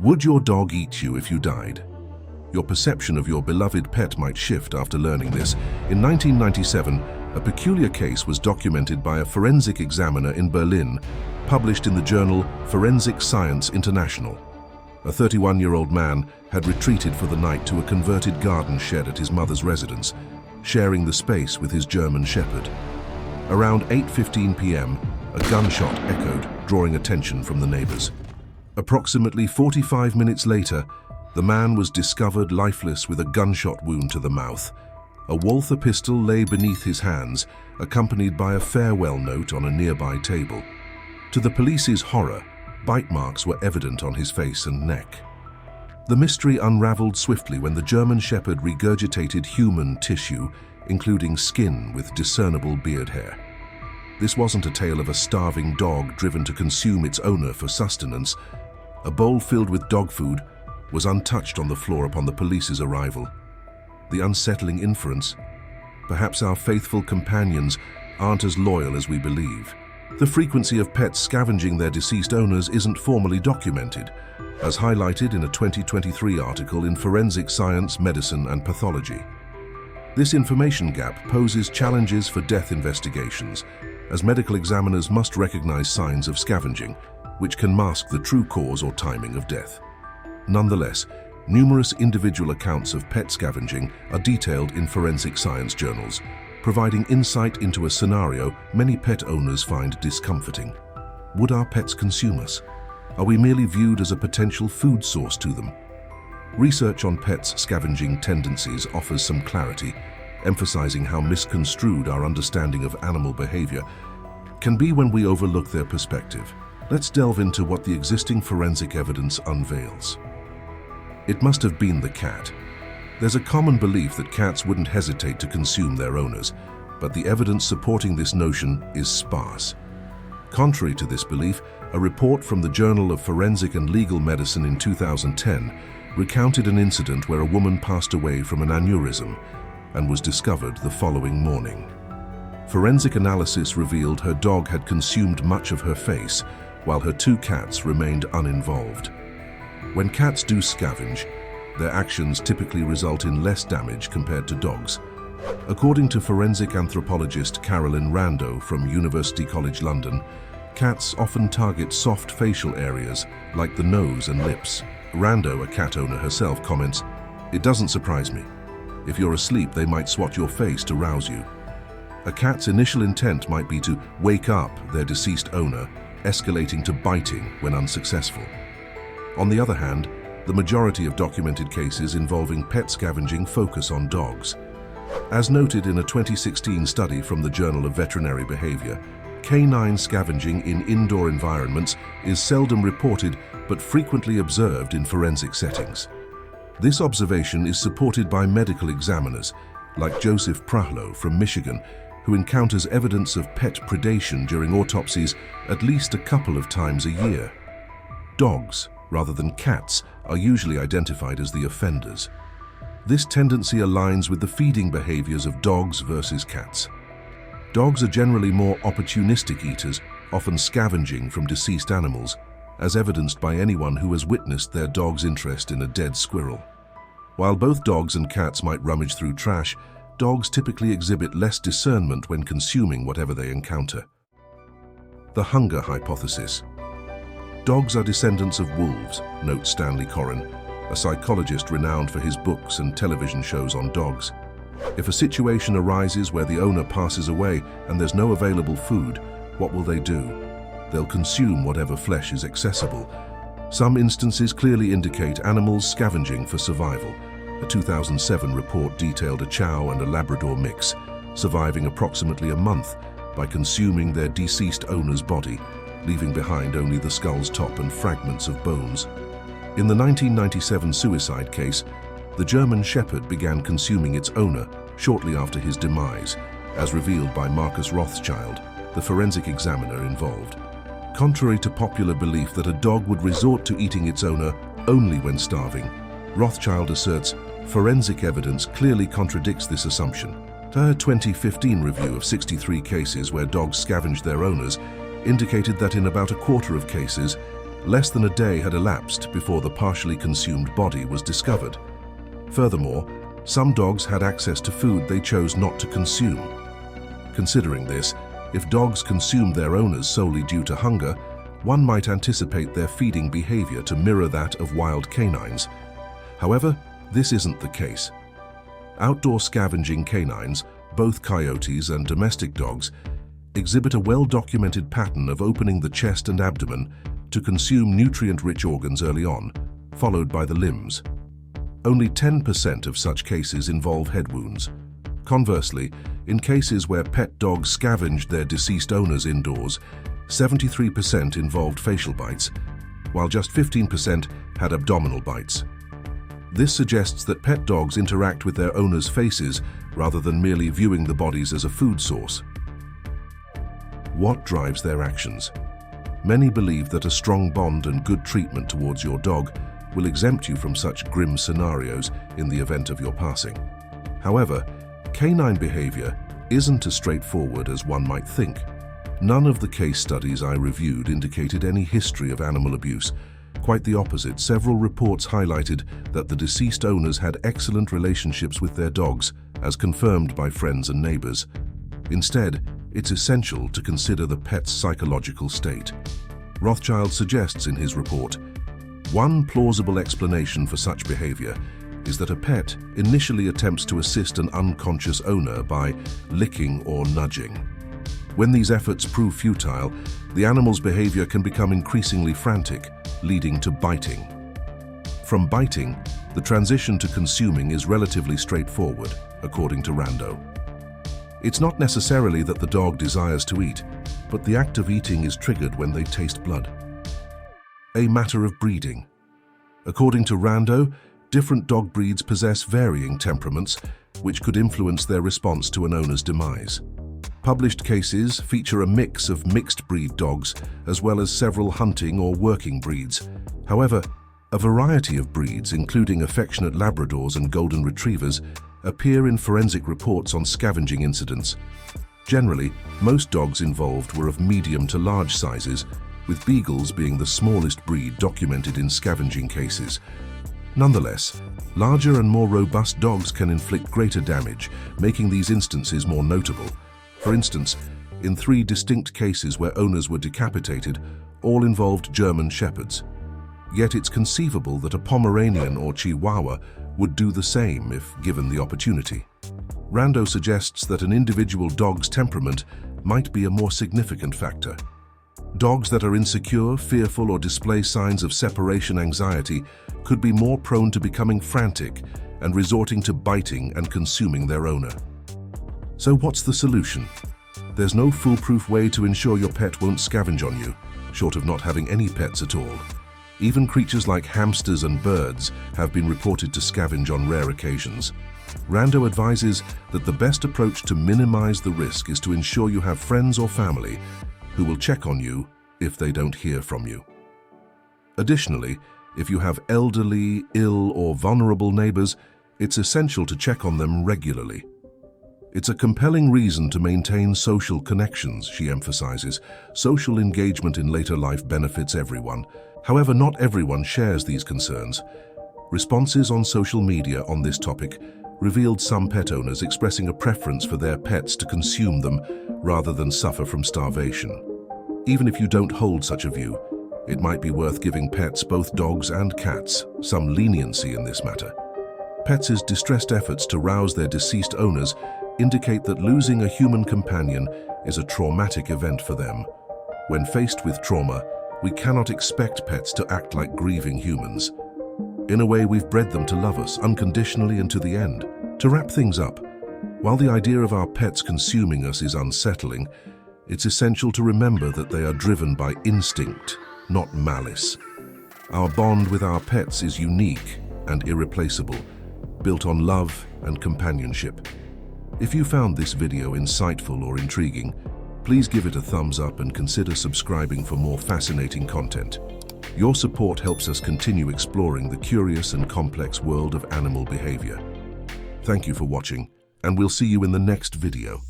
Would your dog eat you if you died? Your perception of your beloved pet might shift after learning this. In 1997, a peculiar case was documented by a forensic examiner in Berlin, published in the journal Forensic Science International. A 31-year-old man had retreated for the night to a converted garden shed at his mother's residence, sharing the space with his German Shepherd. Around 8:15 p.m., a gunshot echoed, drawing attention from the neighbors. Approximately 45 minutes later, the man was discovered lifeless with a gunshot wound to the mouth. A Walther pistol lay beneath his hands, accompanied by a farewell note on a nearby table. To the police's horror, bite marks were evident on his face and neck. The mystery unraveled swiftly when the German Shepherd regurgitated human tissue, including skin with discernible beard hair. This wasn't a tale of a starving dog driven to consume its owner for sustenance. A bowl filled with dog food was untouched on the floor upon the police's arrival. The unsettling inference: perhaps our faithful companions aren't as loyal as we believe. The frequency of pets scavenging their deceased owners isn't formally documented, as highlighted in a 2023 article in Forensic Science, Medicine and Pathology. This information gap poses challenges for death investigations, as medical examiners must recognize signs of scavenging, which can mask the true cause or timing of death. Nonetheless, numerous individual accounts of pet scavenging are detailed in forensic science journals, providing insight into a scenario many pet owners find discomforting. Would our pets consume us? Are we merely viewed as a potential food source to them? Research on pets' scavenging tendencies offers some clarity, emphasizing how misconstrued our understanding of animal behavior can be when we overlook their perspective. Let's delve into what the existing forensic evidence unveils. It must have been the cat. There's a common belief that cats wouldn't hesitate to consume their owners, but the evidence supporting this notion is sparse. Contrary to this belief, a report from the Journal of Forensic and Legal Medicine in 2010 recounted an incident where a woman passed away from an aneurysm and was discovered the following morning. Forensic analysis revealed her dog had consumed much of her face, while her two cats remained uninvolved. When cats do scavenge, their actions typically result in less damage compared to dogs. According to forensic anthropologist Carolyn Rando from University College London, cats often target soft facial areas like the nose and lips. Rando, a cat owner herself, comments, "It doesn't surprise me. If you're asleep, they might swat your face to rouse you." A cat's initial intent might be to wake up their deceased owner, escalating to biting when unsuccessful. On the other hand, the majority of documented cases involving pet scavenging focus on dogs. As noted in a 2016 study from the Journal of Veterinary Behavior, canine scavenging in indoor environments is seldom reported but frequently observed in forensic settings. This observation is supported by medical examiners, like Joseph Prahlo from Michigan, who encounters evidence of pet predation during autopsies at least a couple of times a year. Dogs, rather than cats, are usually identified as the offenders. This tendency aligns with the feeding behaviors of dogs versus cats. Dogs are generally more opportunistic eaters, often scavenging from deceased animals, as evidenced by anyone who has witnessed their dog's interest in a dead squirrel. While both dogs and cats might rummage through trash, dogs typically exhibit less discernment when consuming whatever they encounter. The hunger hypothesis. Dogs are descendants of wolves, notes Stanley Coren, a psychologist renowned for his books and television shows on dogs. If a situation arises where the owner passes away and there's no available food, what will they do? They'll consume whatever flesh is accessible. Some instances clearly indicate animals scavenging for survival. A 2007 report detailed a Chow and a Labrador mix surviving approximately a month by consuming their deceased owner's body, leaving behind only the skull's top and fragments of bones. In the 1997 suicide case, the German Shepherd began consuming its owner shortly after his demise, as revealed by Marcus Rothschild, the forensic examiner involved. Contrary to popular belief that a dog would resort to eating its owner only when starving, Rothschild asserts forensic evidence clearly contradicts this assumption. Her 2015 review of 63 cases where dogs scavenged their owners indicated that in about a quarter of cases, Less than a day had elapsed before the partially consumed body was discovered. Furthermore, some dogs had access to food they chose not to consume. Considering this, if dogs consumed their owners solely due to hunger, one might anticipate their feeding behavior to mirror that of wild canines. However, this isn't the case. Outdoor scavenging canines, both coyotes and domestic dogs, exhibit a well-documented pattern of opening the chest and abdomen to consume nutrient-rich organs early on, followed by the limbs. Only 10% of such cases involve head wounds. Conversely, in cases where pet dogs scavenged their deceased owners indoors, 73% involved facial bites, while just 15% had abdominal bites. This suggests that pet dogs interact with their owners' faces rather than merely viewing the bodies as a food source. What drives their actions? Many believe that a strong bond and good treatment towards your dog will exempt you from such grim scenarios in the event of your passing. However, canine behavior isn't as straightforward as one might think. None of the case studies I reviewed indicated any history of animal abuse. Quite the opposite, several reports highlighted that the deceased owners had excellent relationships with their dogs, as confirmed by friends and neighbors. Instead, it's essential to consider the pet's psychological state. Rothschild suggests in his report, one plausible explanation for such behavior is that a pet initially attempts to assist an unconscious owner by licking or nudging. When these efforts prove futile, the animal's behavior can become increasingly frantic, leading to biting. From biting, the transition to consuming is relatively straightforward, according to Rando. It's not necessarily that the dog desires to eat, but the act of eating is triggered when they taste blood. A matter of breeding. According to Rando, different dog breeds possess varying temperaments, which could influence their response to an owner's demise. Published cases feature a mix of mixed breed dogs, as well as several hunting or working breeds. However, a variety of breeds, including affectionate Labradors and Golden Retrievers, appear in forensic reports on scavenging incidents. Generally, most dogs involved were of medium to large sizes, with beagles being the smallest breed documented in scavenging cases. Nonetheless, larger and more robust dogs can inflict greater damage, making these instances more notable. For instance, in 3 distinct cases where owners were decapitated, all involved German Shepherds. Yet it's conceivable that a Pomeranian or Chihuahua would do the same if given the opportunity. Rando suggests that an individual dog's temperament might be a more significant factor. Dogs that are insecure, fearful, or display signs of separation anxiety could be more prone to becoming frantic and resorting to biting and consuming their owner. So what's the solution? There's no foolproof way to ensure your pet won't scavenge on you, short of not having any pets at all. Even creatures like hamsters and birds have been reported to scavenge on rare occasions. Rando advises that the best approach to minimize the risk is to ensure you have friends or family who will check on you if they don't hear from you. Additionally, if you have elderly, ill, or vulnerable neighbors, it's essential to check on them regularly. It's a compelling reason to maintain social connections, she emphasizes. Social engagement in later life benefits everyone. However, not everyone shares these concerns. Responses on social media on this topic revealed some pet owners expressing a preference for their pets to consume them rather than suffer from starvation. Even if you don't hold such a view, it might be worth giving pets, both dogs and cats, some leniency in this matter. Pets' distressed efforts to rouse their deceased owners indicate that losing a human companion is a traumatic event for them. When faced with trauma, we cannot expect pets to act like grieving humans. In a way, we've bred them to love us unconditionally and to the end. To wrap things up, while the idea of our pets consuming us is unsettling, it's essential to remember that they are driven by instinct, not malice. Our bond with our pets is unique and irreplaceable, built on love and companionship. If you found this video insightful or intriguing, please give it a thumbs up and consider subscribing for more fascinating content. Your support helps us continue exploring the curious and complex world of animal behavior. Thank you for watching, and we'll see you in the next video.